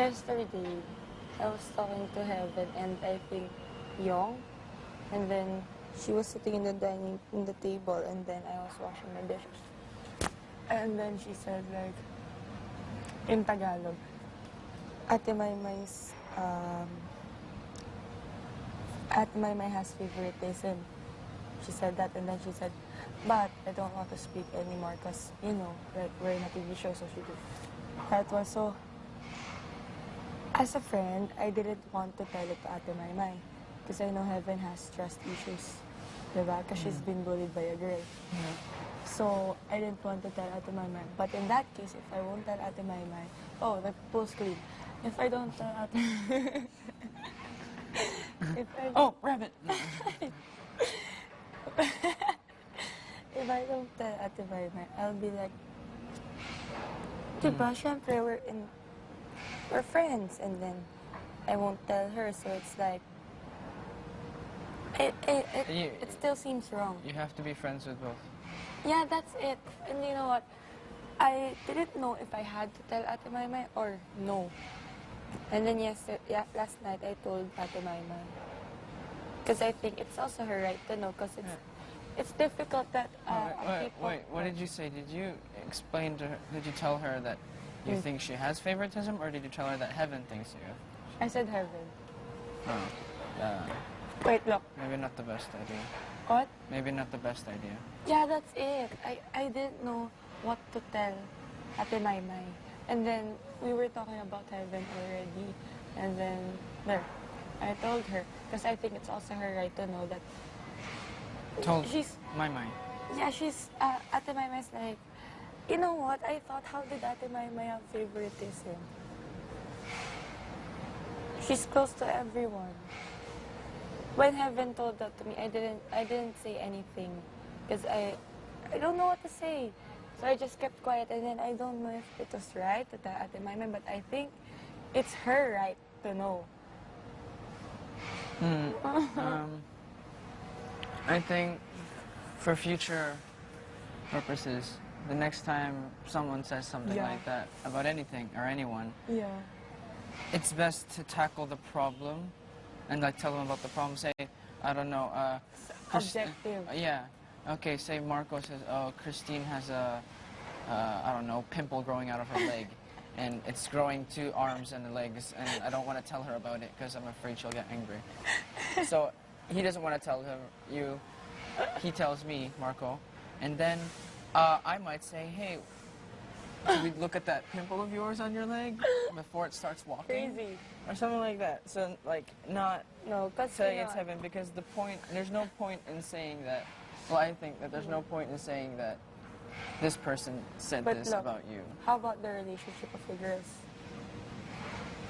yesterday, I was talking to Heaven and I think Young, and then she was sitting in the table, and then I was washing my dishes. And then she said, like, in Tagalog, Ate Maymay's, Ate Maymay has favoritism. She said that, and then she said, but I don't want to speak anymore because, you know, like, we're in a TV show, so she did. That was so... As a friend, I didn't want to tell it to Ate Maymay because I know Heaven has trust issues, diba? Because she's been bullied by a girl. So, I didn't want to tell Ate Maymay. But in that case, if I won't tell Ate Maymay, oh, that post clean. If I don't tell Ate Oh, rabbit! If I don't tell Ate Maymay, I'll be like, diba, syempre, we're friends, and then I won't tell her, so it's like, it still seems wrong. You have to be friends with both. Yeah, that's it. And you know what? I didn't know if I had to tell Ate Maymay or no. And then last night I told Ate Maymay. Because I think it's also her right to know, because it's difficult that Wait, what did you say? Did you explain to her, did you tell her that you think she has favoritism, or did you tell her that Heaven thinks you have? I said Heaven. Oh. Wait, look. Maybe not the best idea. What? Maybe not the best idea. Yeah, that's it. I didn't know what to tell Ate Maymay. And then we were talking about Heaven already. And then, there, I told her. Because I think it's also her right to know that she's... Maymay. Yeah, she's... Ate Maymay's like, you know what? I thought, how did Ate Maymay have favoritism? She's close to everyone. When Heaven told that to me, I didn't say anything because I don't know what to say. So I just kept quiet, and then I don't know if it was right to tell Ate Maymay, but I think it's her right to know. I think for future purposes, the next time someone says something like that about anything or anyone, it's best to tackle the problem and like tell them about the problem. Say, I don't know, Objective. Yeah. Okay, say Marco says, oh, Kristine has a, I don't know, pimple growing out of her leg. And it's growing 2 arms and legs, and I don't want to tell her about it because I'm afraid she'll get angry. So he doesn't want to tell you. He tells me, Marco. And then I might say, hey, should we look at that pimple of yours on your leg before it starts walking? Crazy. Or something like that. So, like, not saying it's Heaven, because there's no point in saying that, well, I think that there's no point in saying that this person said this about you. How about the relationship of the girls?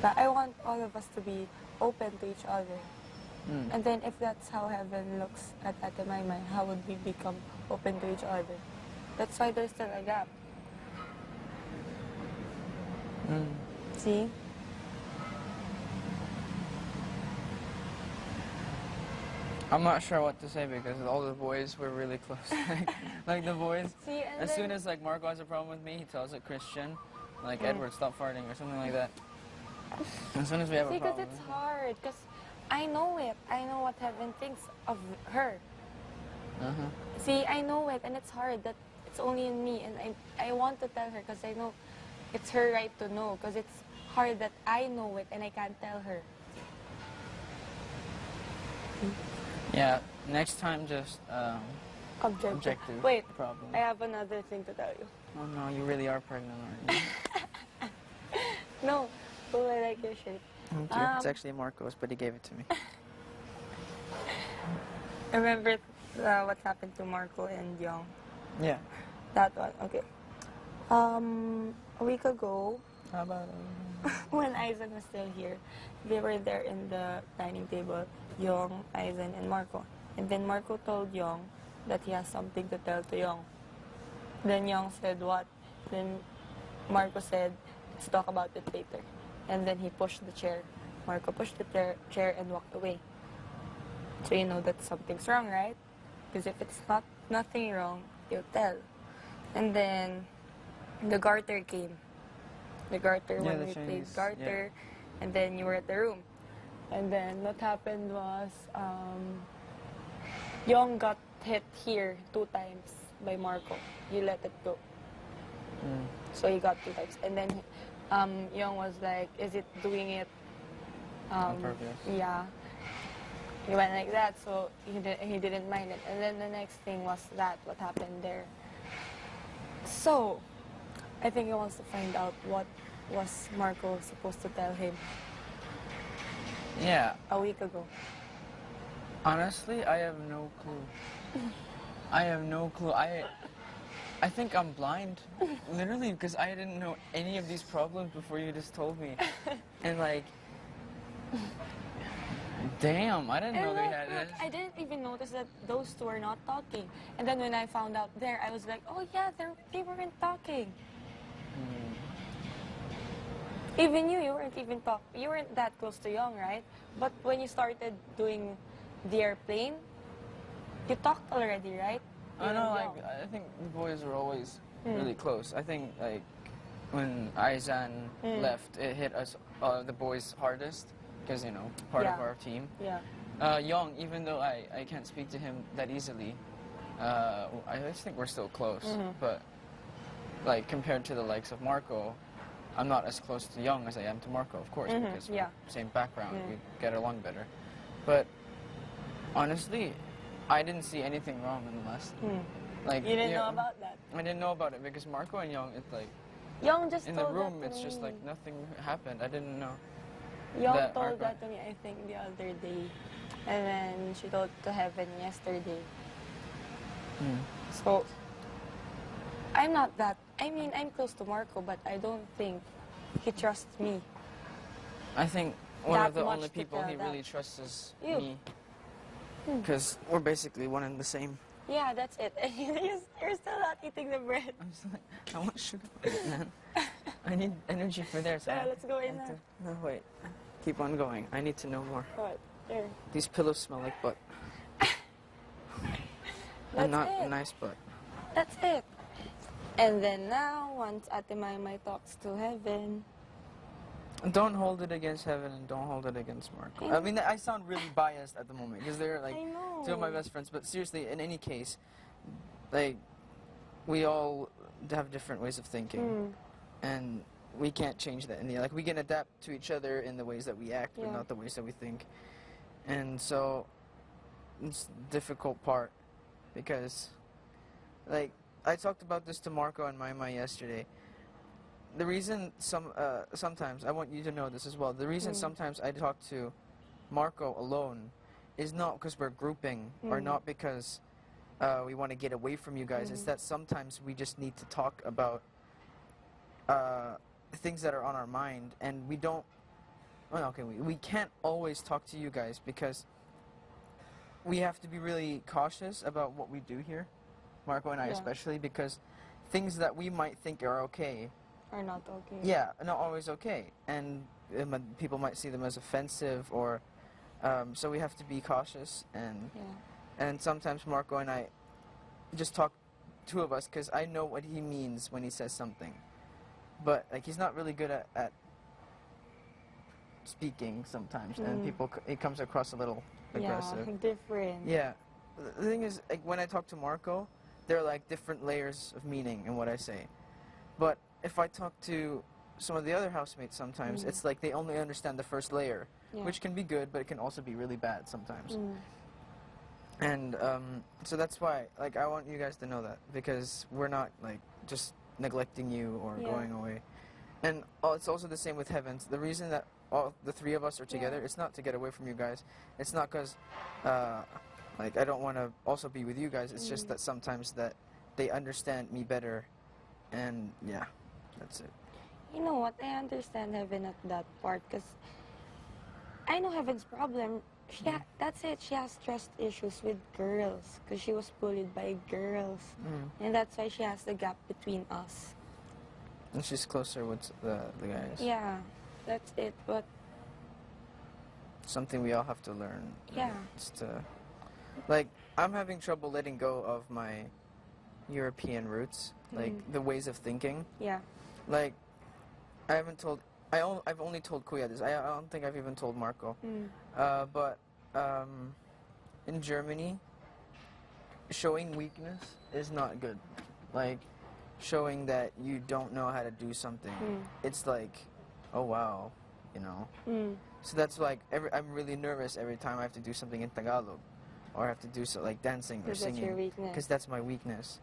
That I want all of us to be open to each other. And then if that's how Heaven looks at Ate Maymay, how would we become open to each other? That's why there's still a gap. See? I'm not sure what to say because all the boys were really close. Like the boys, See, as soon as like Marco has a problem with me, he tells it Christian, like Edward, stop farting or something like that. As soon as we have a problem. Because it's hard, because I know it. I know what Heaven thinks of her. See, I know it, and it's hard that it's only in me, and I want to tell her because I know it's her right to know, because it's hard that I know it and I can't tell her. Yeah, next time just objective. Wait, problem. I have another thing to tell you. Oh no, you really are pregnant, aren't you? No, oh, I like your shirt. Thank you. It's actually Marco's, but he gave it to me. Remember what happened to Marco and Young? Yeah. That one, okay. A week ago, How about when Aizen was still here, they were there in the dining table, Young, Aizen, and Marco. And then Marco told Young that he has something to tell to Young. Then Young said, what? Then Marco said, let's talk about it later. And then he pushed the chair. Marco pushed the chair and walked away. So you know that something's wrong, right? Because if it's nothing wrong, you'll tell. And then the garter came. The garter Yeah, when the we played Chinese, garter, and then you were at the room. And then what happened was, Young got hit here 2 times by Marco. You let it go. So he got 2 times. And then Young was like, is it doing it? On purpose. Yeah. He went like that, so he didn't mind it. And then the next thing was that, what happened there. So, I think he wants to find out what was Marco supposed to tell him Yeah. a week ago. Honestly, I have no clue. I have no clue. I think I'm blind, literally, because I didn't know any of these problems before you just told me. And like, damn, I didn't know they had this. I didn't even notice that those two are not talking. And then when I found out there, I was like, oh yeah, they weren't talking. Even you weren't even you weren't that close to Young, right? But when you started doing the airplane, you talked already, right? I You know, and like, Young. I think the boys were always really close. I think, like, when Aizan left, it hit us, the boys, hardest, because, you know, part of Yeah. our team. Yeah. Young, even though I can't speak to him that easily, I just think we're still close. But, like, compared to the likes of Marco, I'm not as close to Young as I am to Marco, of course, because we're same background, we get along better. But, honestly, I didn't see anything wrong in the last. Like, You didn't know about that? I didn't know about it because Marco and Young, it's like, Young just in the told room, that to it's just me. like nothing happened. I didn't know. Young that told Marco- that to me, I think, the other day. And then she told to Heaven yesterday. So, I'm not that. I mean, I'm close to Marco, but I don't think he trusts me. I think one That of the much only to people tell he that. really trusts is You. me. Because we're basically one and the same. Yeah, that's it. And you're still not eating the bread. I'm just like, I want sugar, man. I need energy for there, so Yeah, let's go in now. No, wait. Keep on going. I need to know more. What? There. These pillows smell like butt. That's And not it. a nice butt. That's it. And then now, once Ate Maymay talks to Heaven, Don't hold it against Heaven and don't hold it against Marco. I mean, I sound really biased at the moment because they're like I know. two of my best friends. But seriously, in any case, like, we all have different ways of thinking, and we can't change that. And like, we can adapt to each other in the ways that we act, but Yeah. not the ways that we think. And so, it's the difficult part because, like, I talked about this to Marco and Maymay yesterday. The reason sometimes, I want you to know this as well, the reason sometimes I talk to Marco alone is not because we're grouping or not because we want to get away from you guys. It's that sometimes we just need to talk about things that are on our mind, and we don't, well, okay, we can't always talk to you guys because we have to be really cautious about what we do here, Marco and I Yeah. especially, because things that we might think are okay, are not okay. yeah, not always okay, and people might see them as offensive, or so we have to be cautious, and sometimes Marco and I just talk, two of us, because I know what he means when he says something, but like he's not really good at speaking sometimes, and it comes across a little aggressive. Yeah, different. Yeah, the thing is, like, when I talk to Marco, there are like different layers of meaning in what I say, but if I talk to some of the other housemates sometimes, it's like they only understand the first layer, which can be good, but it can also be really bad sometimes. And so that's why, like, I want you guys to know that, because we're not, like, just neglecting you or going away. And it's also the same with Heavens. The reason that all the three of us are together, it's not to get away from you guys. It's not because, like, I don't want to also be with you guys. It's just that sometimes that they understand me better, and yeah. That's it. You know what? I understand Heaven at that part because I know Heaven's problem. That's it. She has trust issues with girls because she was bullied by girls. And that's why she has the gap between us. And she's closer with the guys. Yeah, that's it. But something we all have to learn. yeah. It's to, like, I'm having trouble letting go of my European roots, like the ways of thinking. Yeah. Like, I haven't told. I've only told Kuya this. I don't think I've even told Marco. But in Germany, showing weakness is not good. Like showing that you don't know how to do something. It's like, oh wow, you know. So that's like I'm really nervous every time I have to do something in Tagalog, or I have to do so like dancing or singing. That's your weakness. Because that's my weakness.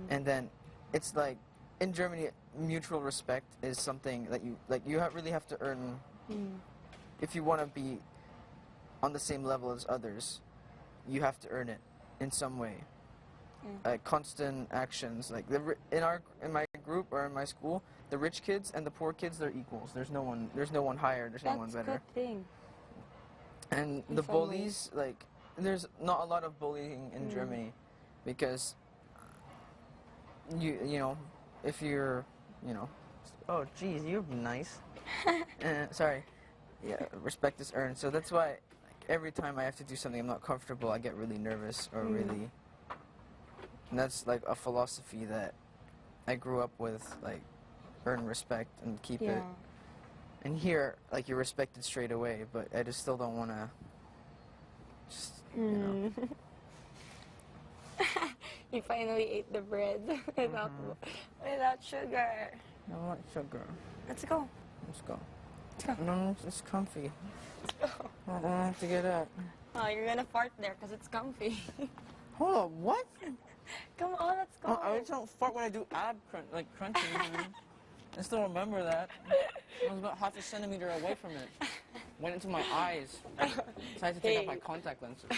And then it's like in Germany, mutual respect is something that you really have to earn if you want to be on the same level as others. You have to earn it in some way. Constant actions, like in my group or in my school, the rich kids and the poor kids, they're equals. There's no one higher. There's no one better. That's a good thing. And the bullies, like there's not a lot of bullying in Germany, because you know if you're oh geez, you're nice. Sorry. Yeah, respect is earned. So that's why every time I have to do something I'm not comfortable, I get really nervous or really. And that's like a philosophy that I grew up with, like earn respect and keep it. And here, like you're respected straight away, but I just still don't want to. Just You finally ate the bread without sugar. I want sugar. Let's go. Let's go. Let's go. No, it's comfy. Let's go. I don't have to get up. Oh, you're gonna fart there because it's comfy. Hold on, what? Come on, let's go. I always don't fart when I do crunching. I still remember that. I was about half a centimeter away from it. Went into my eyes. So I had to take off my contact lenses.